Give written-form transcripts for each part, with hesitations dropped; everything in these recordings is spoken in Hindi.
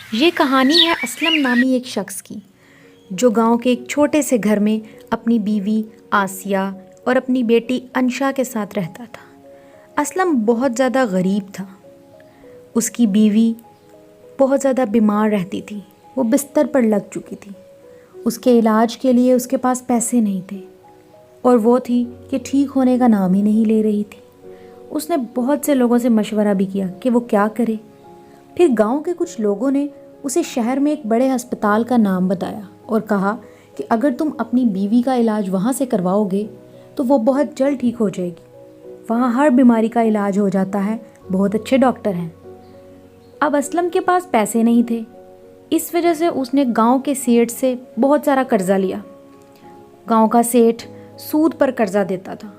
ये कहानी है असलम नामी एक शख्स की, जो गांव के एक छोटे से घर में अपनी बीवी आसिया और अपनी बेटी अंशा के साथ रहता था। असलम बहुत ज़्यादा गरीब था। उसकी बीवी बहुत ज़्यादा बीमार रहती थी, वो बिस्तर पर लग चुकी थी। उसके इलाज के लिए उसके पास पैसे नहीं थे और वो थी कि ठीक होने का नाम ही नहीं ले रही थी। उसने बहुत से लोगों से मशवरा भी किया कि वो क्या करे। फिर गांव के कुछ लोगों ने उसे शहर में एक बड़े अस्पताल का नाम बताया और कहा कि अगर तुम अपनी बीवी का इलाज वहाँ से करवाओगे तो वो बहुत जल्द ठीक हो जाएगी। वहाँ हर बीमारी का इलाज हो जाता है, बहुत अच्छे डॉक्टर हैं। अब असलम के पास पैसे नहीं थे, इस वजह से उसने गांव के सेठ से बहुत सारा कर्जा लिया। गांव का सेठ सूद पर कर्जा देता था।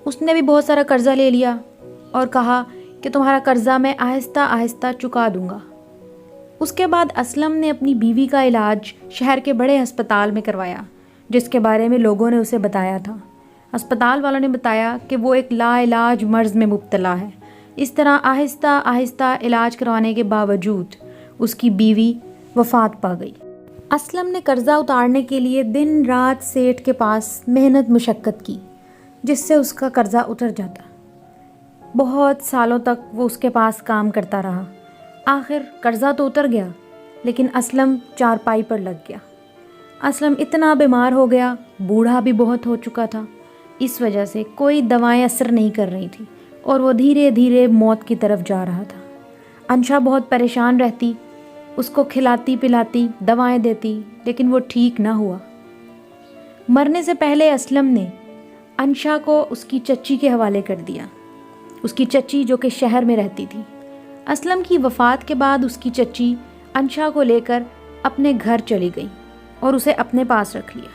उसने भी बहुत सारा कर्जा ले लिया और कहा कि तुम्हारा कर्जा मैं आहिस्ता आहिस्ता चुका दूंगा। उसके बाद असलम ने अपनी बीवी का इलाज शहर के बड़े अस्पताल में करवाया, जिसके बारे में लोगों ने उसे बताया था। अस्पताल वालों ने बताया कि वो एक लाइलाज मर्ज में मुब्तला है। इस तरह आहिस्ता आहिस्ता इलाज करवाने के बावजूद उसकी बीवी वफ़ात पा गई। असलम ने कर्जा उतारने के लिए दिन रात सेठ के पास मेहनत मुशक्क़त की, जिससे उसका कर्जा उतर जाता। बहुत सालों तक वो उसके पास काम करता रहा। आखिर कर्जा तो उतर गया, लेकिन असलम चारपाई पर लग गया। असलम इतना बीमार हो गया, बूढ़ा भी बहुत हो चुका था। इस वजह से कोई दवाएं असर नहीं कर रही थी और वो धीरे धीरे मौत की तरफ जा रहा था। अंशा बहुत परेशान रहती, उसको खिलाती पिलाती दवाएं देती, लेकिन वो ठीक ना हुआ। मरने से पहले असलम ने अंशा को उसकी चच्ची के हवाले कर दिया। उसकी चच्ची जो कि शहर में रहती थी। असलम की वफ़ात के बाद उसकी चच्ची अंशा को लेकर अपने घर चली गई और उसे अपने पास रख लिया।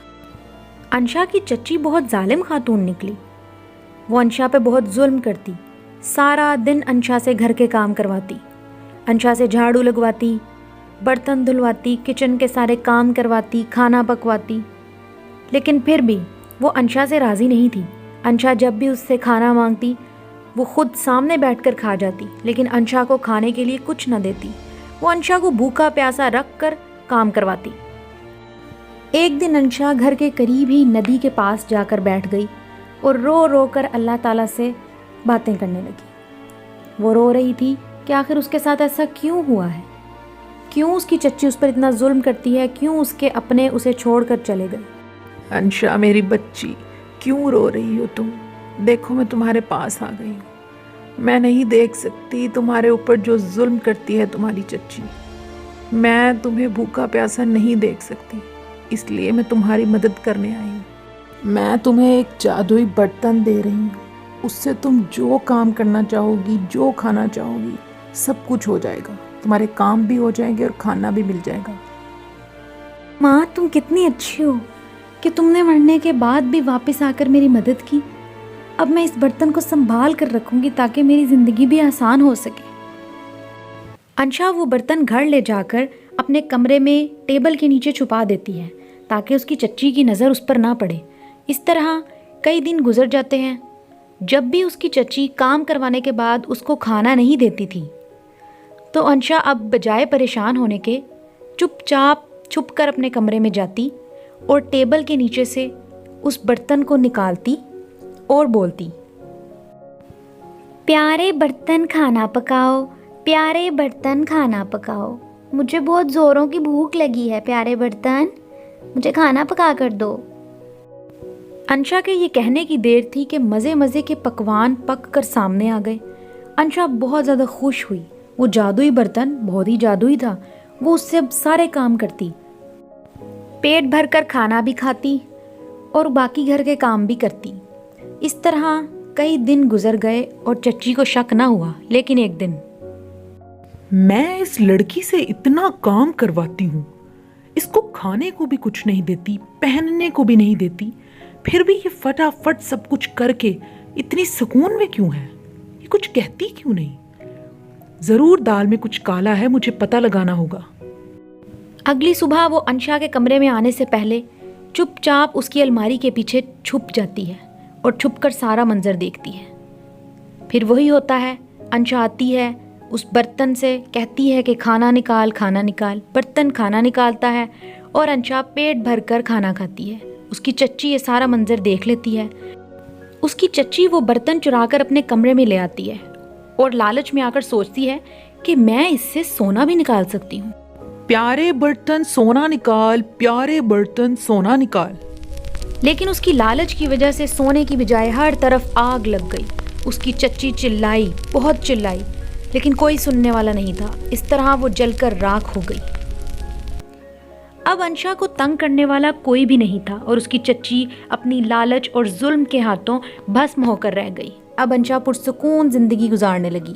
अंशा की चच्ची बहुत जालिम खातून निकली। वो अंशा पे बहुत जुल्म करती, सारा दिन अंशा से घर के काम करवाती, अंशा से झाड़ू लगवाती, बर्तन धुलवाती, किचन के सारे काम करवाती, खाना पकवाती। लेकिन फिर भी वो अंशा से राज़ी नहीं थी। अंशा जब भी उससे खाना मांगती वो खुद सामने बैठकर खा जाती, लेकिन अंशा को खाने के लिए कुछ न देती। वो अंशा को भूखा प्यासा रख कर काम करवाती। एक दिन अंशा घर के करीब ही नदी के पास जाकर बैठ गई और रो रो कर अल्लाह ताला से बातें करने लगी। वो रो रही थी कि आखिर उसके साथ ऐसा क्यों हुआ है, क्यों उसकी चच्ची उस पर इतना जुल्म करती है, क्यों उसके अपने उसे छोड़कर चले गए। अंशा मेरी बच्ची, क्यों रो रही हो तुम? देखो मैं तुम्हारे पास आ गई हूँ। मैं नहीं देख सकती तुम्हारे ऊपर जो जुल्म करती है तुम्हारी चच्ची। मैं तुम्हें भूखा प्यासा नहीं देख सकती, इसलिए मैं तुम्हारी मदद करने आई हूँ। मैं तुम्हें एक जादुई बर्तन दे रही हूँ, उससे तुम जो काम करना चाहोगी, जो खाना चाहोगी, सब कुछ हो जाएगा। तुम्हारे काम भी हो जाएंगे और खाना भी मिल जाएगा। माँ, तुम कितनी अच्छी हो कि तुमने मरने के बाद भी वापस आकर मेरी मदद की। अब मैं इस बर्तन को संभाल कर रखूंगी ताकि मेरी ज़िंदगी भी आसान हो सके। अंशा वो बर्तन घर ले जाकर अपने कमरे में टेबल के नीचे छुपा देती है ताकि उसकी चच्ची की नज़र उस पर ना पड़े। इस तरह कई दिन गुजर जाते हैं। जब भी उसकी चच्ची काम करवाने के बाद उसको खाना नहीं देती थी, तो अंशा अब बजाय परेशान होने के चुपचाप छुपकर अपने कमरे में जाती और टेबल के नीचे से उस बर्तन को निकालती और बोलती, प्यारे बर्तन खाना पकाओ, प्यारे बर्तन खाना पकाओ। मुझे बहुत ज़ोरों की भूख लगी है, प्यारे बर्तन मुझे खाना पका कर दो। अंशा के ये कहने की देर थी कि मज़े मज़े के पकवान पक कर सामने आ गए। अंशा बहुत ज़्यादा खुश हुई। वो जादुई बर्तन बहुत ही जादुई था। वो उससे अब सारे काम करती, पेट भर कर खाना भी खाती और बाकी घर के काम भी करती। इस तरह कई दिन गुजर गए और चच्ची को शक ना हुआ। लेकिन एक दिन, मैं इस लड़की से इतना काम करवाती हूँ, इसको खाने को भी कुछ नहीं देती, पहनने को भी नहीं देती, फिर भी ये फटाफट सब कुछ करके इतनी सुकून में क्यों है? ये कुछ कहती क्यों नहीं? जरूर दाल में कुछ काला है, मुझे पता लगाना होगा। अगली सुबह वो अंशा के कमरे में आने से पहले चुपचाप उसकी अलमारी के पीछे छुप जाती है और छुपकर सारा मंजर देखती है। फिर वही होता है, अंशा आती है, उस बर्तन से कहती है कि खाना निकाल, खाना निकाल। बर्तन खाना निकालता है और अंशा पेट भरकर खाना खाती है। उसकी चच्ची ये सारा मंजर देख लेती है। उसकी चच्ची वो बर्तन चुराकर अपने कमरे में ले आती है और लालच में आकर सोचती है कि मैं इससे सोना भी निकाल सकती हूँ। प्यारे बर्तन सोना निकाल, प्यारे बर्तन सोना निकाल। लेकिन उसकी लालच की वजह से सोने की बजाय हर तरफ आग लग गई। उसकी चच्ची चिल्लाई, बहुत चिल्लाई, लेकिन कोई सुनने वाला नहीं था। इस तरह वो जलकर राख हो गई। अब अंशा को तंग करने वाला कोई भी नहीं था और उसकी चच्ची अपनी लालच और जुल्म के हाथों भस्म होकर रह गई। अब अंशा पुरसुकून जिंदगी गुजारने लगी।